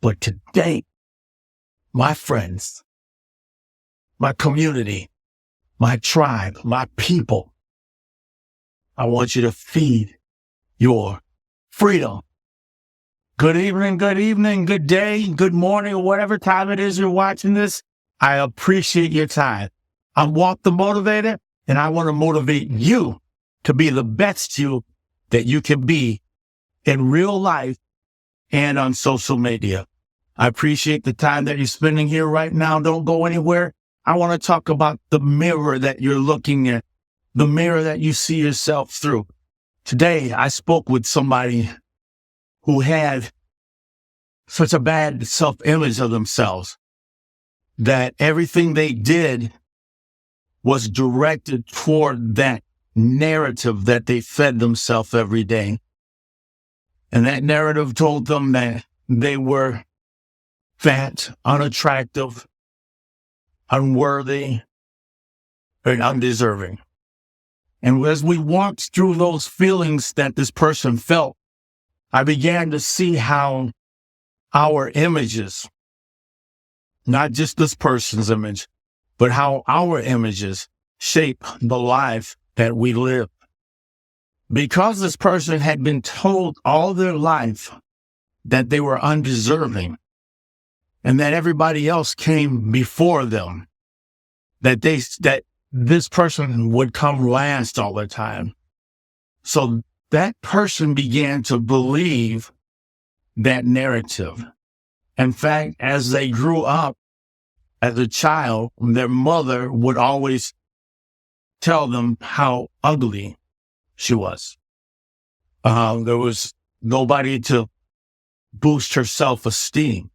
But today, my friends, my community, my tribe, my people, I want you to feed your freedom. Good evening, good day, good morning, or whatever time it is you're watching this. I appreciate your time. I'm Walk the Motivator, and I want to motivate you to be the best you that you can be in real life and on social media. I appreciate the time that you're spending here right now. Don't go anywhere. I want to talk about the mirror that you're looking at, the mirror that you see yourself through. Today, I spoke with somebody who had such a bad self-image of themselves that everything they did was directed toward that narrative that they fed themselves every day. And that narrative told them that they were fat, unattractive, unworthy, and undeserving. And as we walked through those feelings that this person felt, I began to see how our images, not just this person's image, but how our images shape the life that we live. Because this person had been told all their life that they were undeserving and that everybody else came before them, that this person would come last all the time. So that person began to believe that narrative. In fact, as they grew up as a child, their mother would always tell them how ugly she was. There was nobody to boost her self-esteem.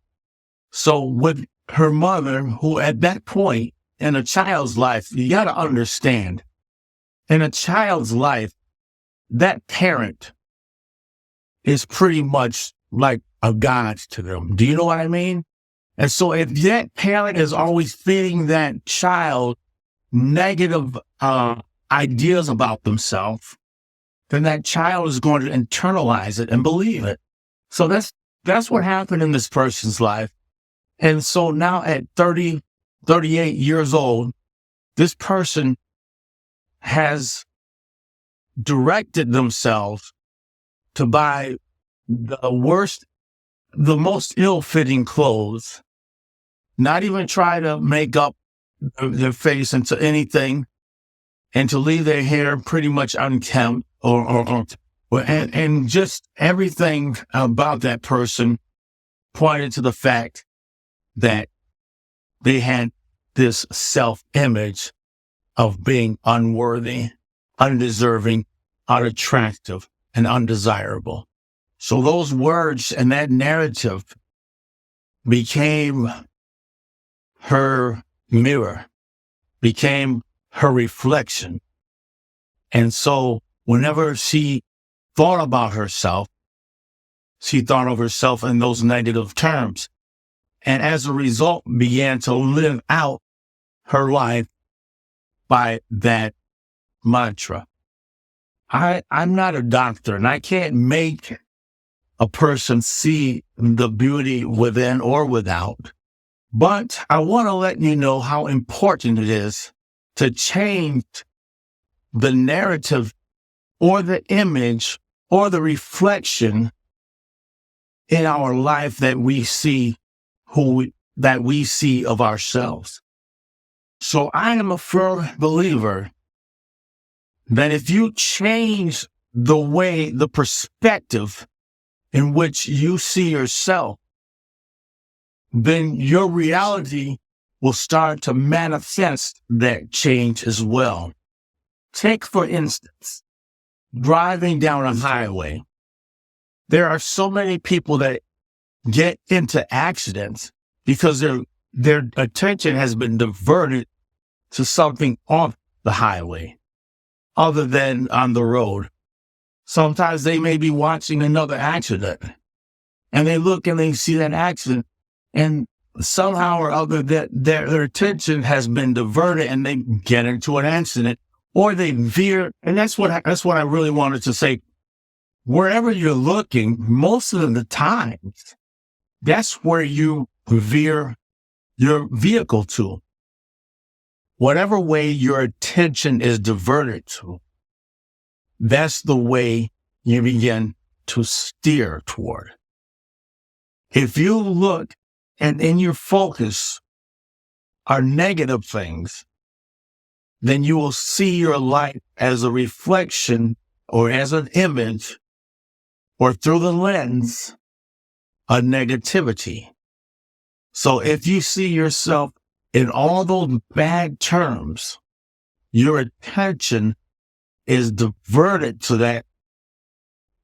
So with her mother, who at that point in a child's life, you got to understand, in a child's life, that parent is pretty much like a god to them. Do you know what I mean? And so if that parent is always feeding that child negative ideas about themselves, then that child is going to internalize it and believe it. So that's what happened in this person's life. And so now at 38 years old, this person has directed themselves to buy the most ill-fitting clothes, not even try to make up their face into anything, and to leave their hair pretty much unkempt, and just everything about that person pointed to the fact that they had this self-image of being unworthy, undeserving, unattractive, and undesirable. So those words and that narrative became her mirror, became her reflection. And so whenever she thought about herself, she thought of herself in those negative terms. And as a result, began to live out her life by that mantra. I'm not a doctor, and I can't make a person see the beauty within or without. But I want to let you know how important it is to change the narrative or the image or the reflection in our life that we see of ourselves. So I am a firm believer that if you change the perspective in which you see yourself, then your reality will start to manifest that change as well. Take, for instance, driving down a highway. There are so many people that get into accidents because their attention has been diverted to something off the highway other than on the road. Sometimes they may be watching another accident and they look and they see that accident, and somehow or other that their attention has been diverted and they get into an accident, or they veer. And that's what I really wanted to say. Wherever you're looking, most of the times that's where you veer your vehicle to. Whatever way your attention is diverted to, that's the way you begin to steer toward. If you look and in your focus are negative things, then you will see your life as a reflection or as an image or through the lens of negativity. So if you see yourself in all those bad terms, your attention is diverted to that.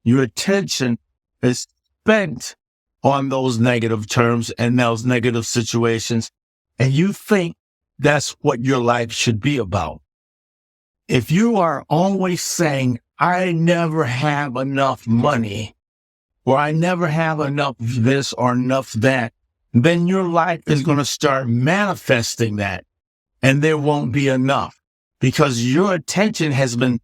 Your attention is spent on those negative terms and those negative situations, and you think that's what your life should be about. If you are always saying, I never have enough money, or I never have enough this or enough that, then your life is going to start manifesting that, and there won't be enough because your attention has been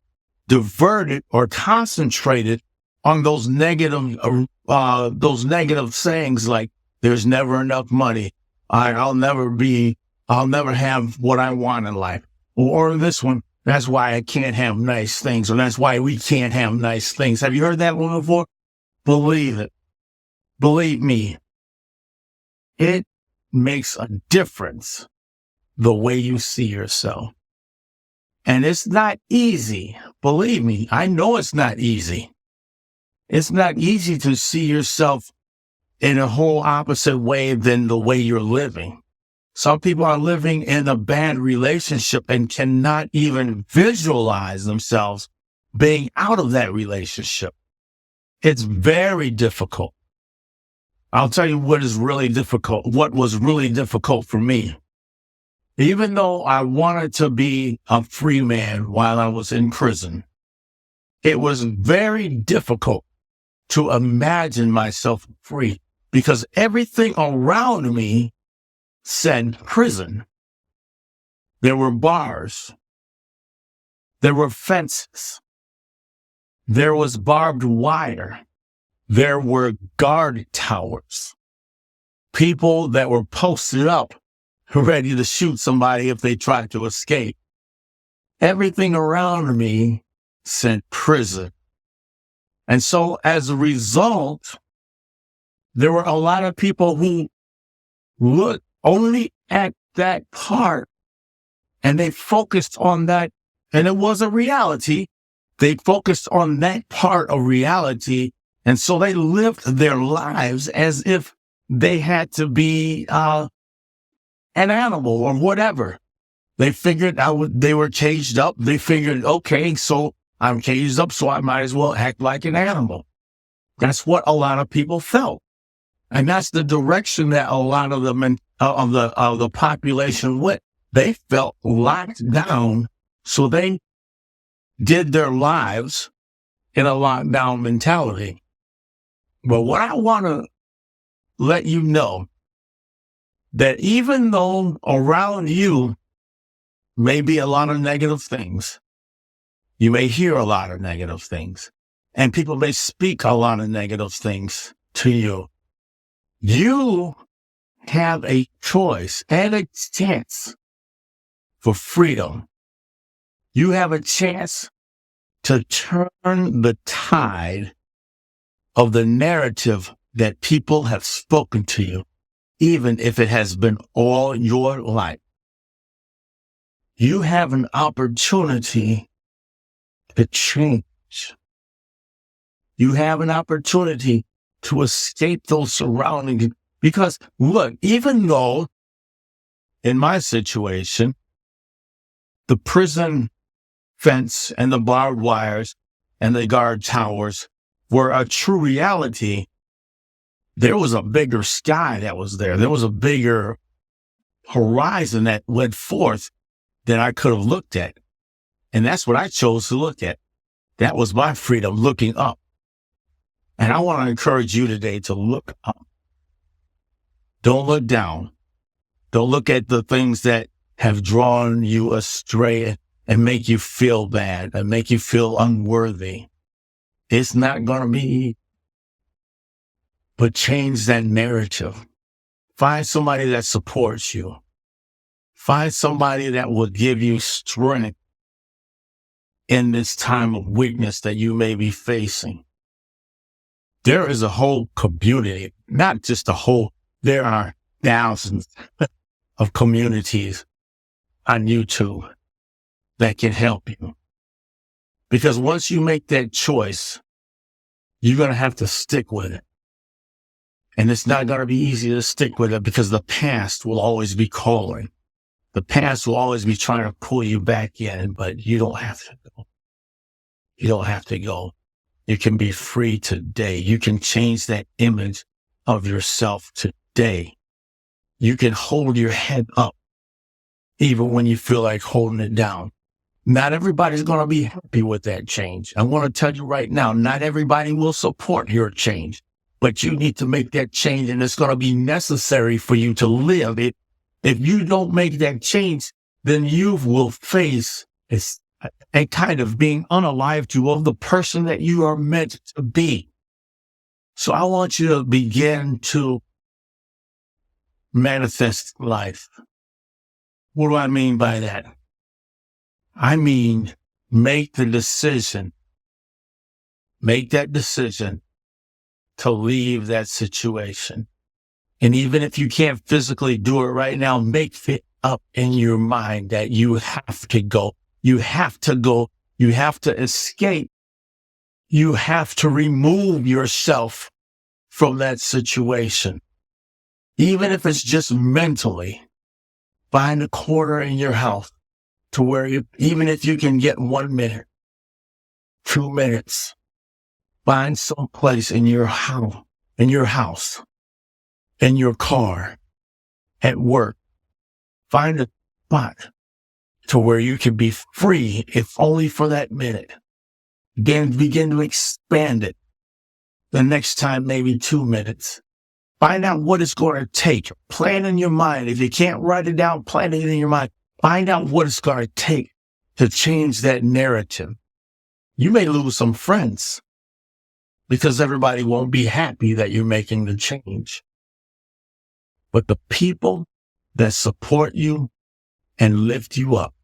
diverted or concentrated on those negative sayings like there's never enough money. I'll never have what I want in life. Or this one, that's why I can't have nice things, or that's why we can't have nice things. Have you heard that one before? Believe it. Believe me. It makes a difference the way you see yourself. And it's not easy. Believe me, I know it's not easy. It's not easy to see yourself in a whole opposite way than the way you're living. Some people are living in a bad relationship and cannot even visualize themselves being out of that relationship. It's very difficult. I'll tell you what was really difficult for me. Even though I wanted to be a free man while I was in prison, it was very difficult to imagine myself free because everything around me said prison. There were bars. There were fences. There was barbed wire. There were guard towers. People that were posted up ready to shoot somebody if they tried to escape. Everything around me said prison. And so as a result, there were a lot of people who looked only at that part and they focused on that. And it was a reality. They focused on that part of reality. And so they lived their lives as if they had to be an animal or whatever. They figured they were caged up. They figured, okay, so I'm caged up, so I might as well act like an animal. That's what a lot of people felt. And that's the direction that a lot of the population went. They felt locked down, so they did their lives in a lockdown mentality. But what I want to let you know, that even though around you may be a lot of negative things, you may hear a lot of negative things, and people may speak a lot of negative things to you. You have a choice and a chance for freedom. You have a chance to turn the tide of the narrative that people have spoken to you, even if it has been all your life. You have an opportunity to change. You have an opportunity to escape those surroundings. Because look, even though in my situation, the prison fence and the barbed wires and the guard towers were a true reality, there was a bigger sky that was there. There was a bigger horizon that went forth than I could have looked at. And that's what I chose to look at. That was my freedom, looking up. And I want to encourage you today to look up. Don't look down. Don't look at the things that have drawn you astray and make you feel bad and make you feel unworthy. It's not going to be but change that narrative. Find somebody that supports you. Find somebody that will give you strength in this time of weakness that you may be facing. There is a whole community, not just a whole, there are thousands of communities on YouTube that can help you. Because once you make that choice, you're going to have to stick with it. And it's not going to be easy to stick with it because the past will always be calling. The past will always be trying to pull you back in, but you don't have to go. You don't have to go. You can be free today. You can change that image of yourself today. You can hold your head up even when you feel like holding it down. Not everybody's going to be happy with that change. I want to tell you right now, not everybody will support your change, but you need to make that change, and it's going to be necessary for you to live it. If you don't make that change, then you will face a kind of being unalive to of the person that you are meant to be. So I want you to begin to manifest life. What do I mean by that? I mean, make that decision to leave that situation. And even if you can't physically do it right now, make it up in your mind that you have to go. You have to go. You have to escape. You have to remove yourself from that situation. Even if it's just mentally, find a corner in your house to where even if you can get 1 minute, 2 minutes, find some place in your house, in your car, at work. Find a spot to where you can be free, if only for that minute. Then begin to expand it. The next time, maybe 2 minutes. Find out what it's going to take. Plan in your mind. If you can't write it down, plan it in your mind. Find out what it's going to take to change that narrative. You may lose some friends because everybody won't be happy that you're making the change. But the people that support you and lift you up,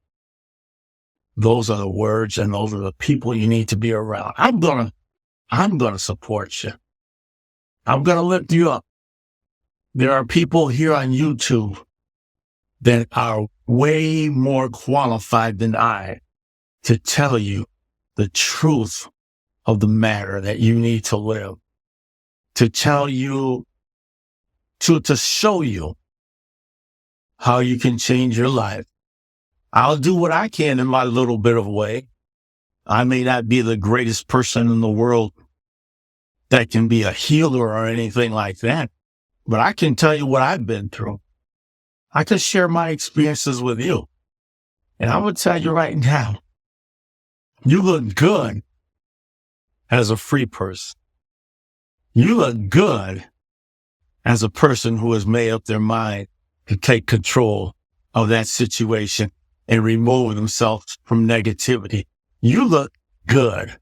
those are the words and those are the people you need to be around. I'm gonna support you. I'm gonna lift you up. There are people here on YouTube that are way more qualified than I to tell you the truth of the matter that you need to live, to tell you, to show you how you can change your life. I'll do what I can in my little bit of way. I may not be the greatest person in the world that can be a healer or anything like that, but I can tell you what I've been through. I can share my experiences with you. And I would tell you right now, you look good as a free person. You look good as a person who has made up their mind to take control of that situation and remove themselves from negativity. You look good.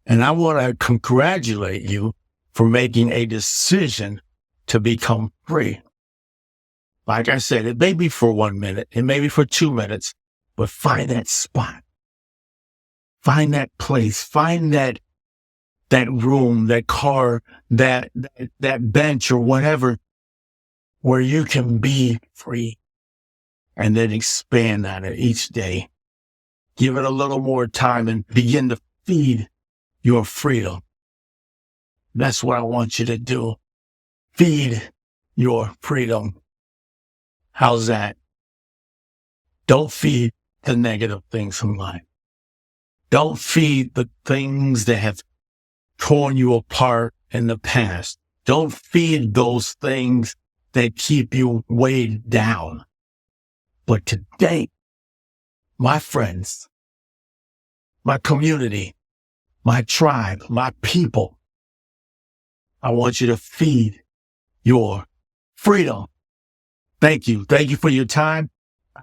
And I want to congratulate you for making a decision to become free. Like I said, it may be for 1 minute, it may be for 2 minutes, but find that spot. Find that place, find that room, that car, that bench or whatever, where you can be free, and then expand on it each day. Give it a little more time and begin to feed your freedom. That's what I want you to do. Feed your freedom. How's that? Don't feed the negative things in life. Don't feed the things that have torn you apart in the past. Don't feed those things that keep you weighed down. But today, my friends, my community, my tribe, my people, I want you to feed your freedom. Thank you. Thank you for your time.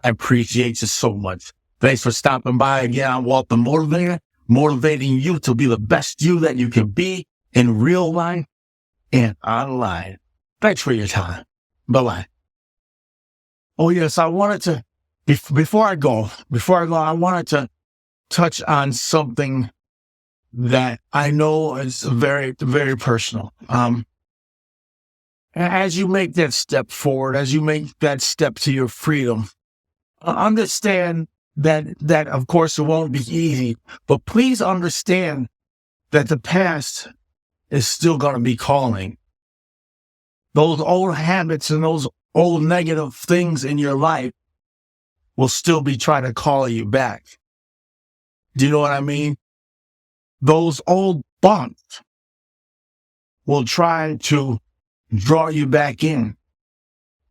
I appreciate you so much. Thanks for stopping by again. I'm Walter Motivator, motivating you to be the best you that you can be in real life and online. Thanks for your time. Bye-bye. Oh, yes, I wanted to, before I go, I wanted to touch on something that I know is very, very personal. As you make that step forward, as you make that step to your freedom, understand that of course it won't be easy, but please understand that the past is still going to be calling. Those old habits and those old negative things in your life will still be trying to call you back. Do you know what I mean? Those old bonds will try to draw you back in,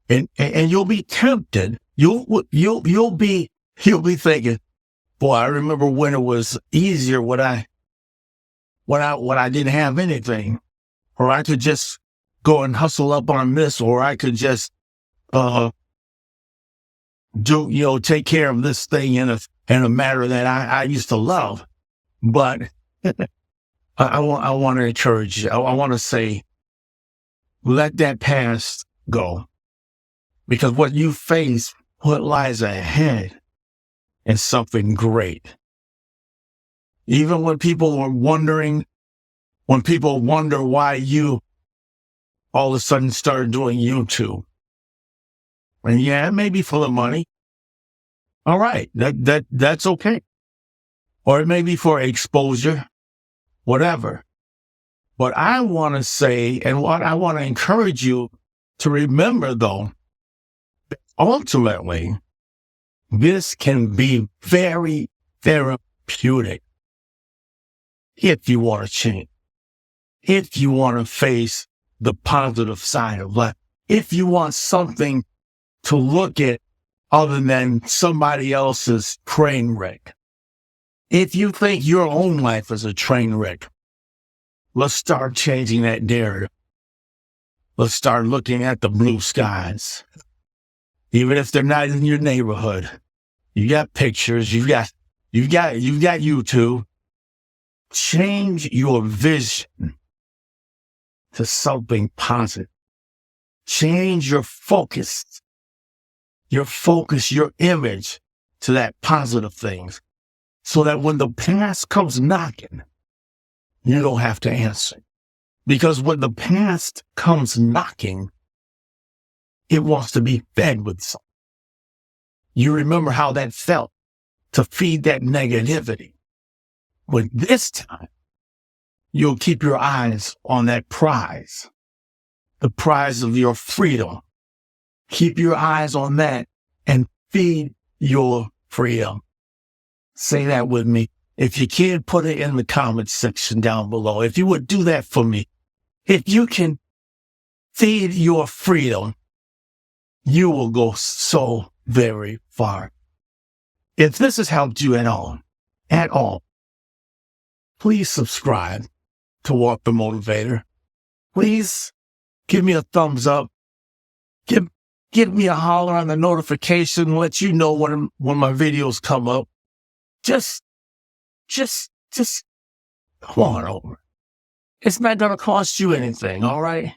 and you'll be tempted. You'll be thinking, boy, I remember when it was easier when I didn't have anything, or I could just go and hustle up on this, or I could just take care of this thing in a matter that I used to love. But I want to encourage you. I want to say, let that past go, because what you face, what lies ahead, is something great. Even when people wonder why you all of a sudden started doing YouTube, and yeah, it may be full of money. All right, that's okay. Or it may be for exposure, whatever. But I want to say, and what I want to encourage you to remember, though, ultimately, this can be very therapeutic if you want to change, if you want to face the positive side of life, if you want something to look at other than somebody else's train wreck. If you think your own life is a train wreck, let's start changing that narrative. Let's start looking at the blue skies. Even if they're not in your neighborhood, you got pictures, you've got YouTube. Change your vision to something positive. Change your focus, your image to that positive things, so that when the past comes knocking, you don't have to answer. Because when the past comes knocking, it wants to be fed with something. You remember how that felt to feed that negativity. But this time, you'll keep your eyes on that prize, the prize of your freedom. Keep your eyes on that and feed your freedom. Say that with me. If you can, put it in the comment section down below. If you would do that for me, if you can feed your freedom, you will go so very far. If this has helped you at all, please subscribe to Walk the Motivator. Please give me a thumbs up. Give me a holler on the notification, let you know when my videos come up. Just come on over. It's not going to cost you anything, all right?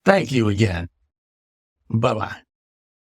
Thank you again. Bye-bye.